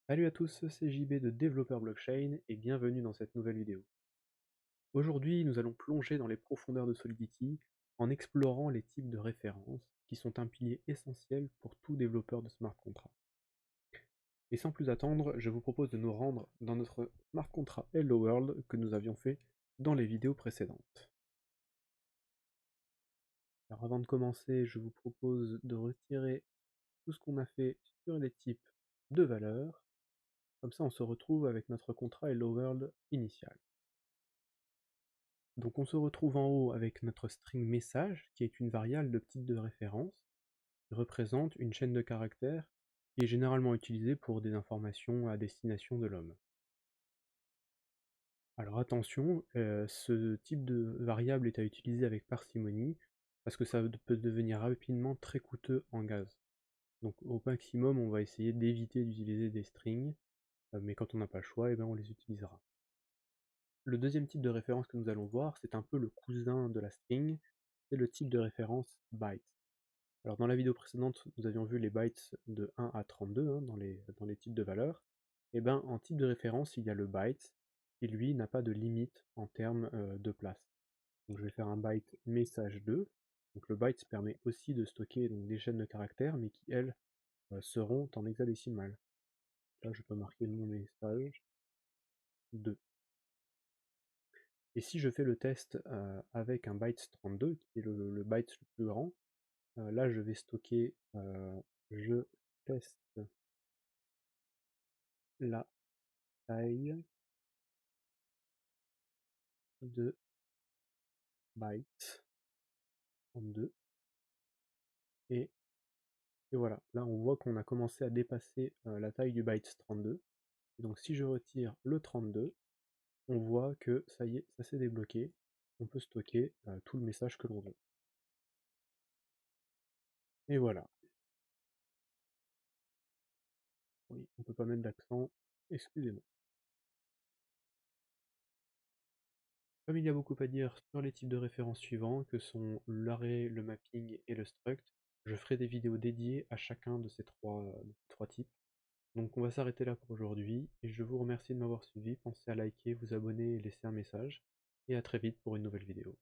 Salut à tous, c'est JB de Développeur Blockchain et bienvenue dans cette nouvelle vidéo. Aujourd'hui, nous allons plonger dans les profondeurs de Solidity en explorant les types de références qui sont un pilier essentiel pour tout développeur de smart contract. Et sans plus attendre, je vous propose de nous rendre dans notre smart contract Hello World que nous avions fait dans les vidéos précédentes. Alors avant de commencer, je vous propose de retirer tout ce qu'on a fait sur les types de valeurs. Comme ça, on se retrouve avec notre contrat Hello World initial. Donc on se retrouve en haut avec notre string message, qui est une variable de type de référence, qui représente une chaîne de caractères, qui est généralement utilisée pour des informations à destination de l'homme. Alors attention, ce type de variable est à utiliser avec parcimonie, parce que ça peut devenir rapidement très coûteux en gaz. Donc au maximum, on va essayer d'éviter d'utiliser des strings, mais quand on n'a pas le choix, on les utilisera. Le deuxième type de référence que nous allons voir, c'est un peu le cousin de la string, c'est le type de référence byte. Alors dans la vidéo précédente, nous avions vu les bytes de 1 à 32 dans les types de valeurs. Et bien en type de référence, il y a le byte, qui lui n'a pas de limite en termes de place. Donc je vais faire un byte message 2. Donc le byte permet aussi de stocker des chaînes de caractères, mais qui elles seront en hexadécimal. Là je peux marquer mon message 2. Et si je fais le test avec un byte 32, qui est le byte le plus grand, là je vais stocker je teste la taille de byte 32 et, et voilà, là on voit qu'on a commencé à dépasser la taille du byte 32. Et donc si je retire le 32, on voit que ça y est, ça s'est débloqué, on peut stocker tout le message que l'on veut. Et voilà. Oui, on peut pas mettre d'accent, excusez-moi. Comme il y a beaucoup à dire sur les types de références suivants, que sont l'array, le mapping et le struct, je ferai des vidéos dédiées à chacun de ces trois types. Donc on va s'arrêter là pour aujourd'hui, et je vous remercie de m'avoir suivi, pensez à liker, vous abonner et laisser un message, et à très vite pour une nouvelle vidéo.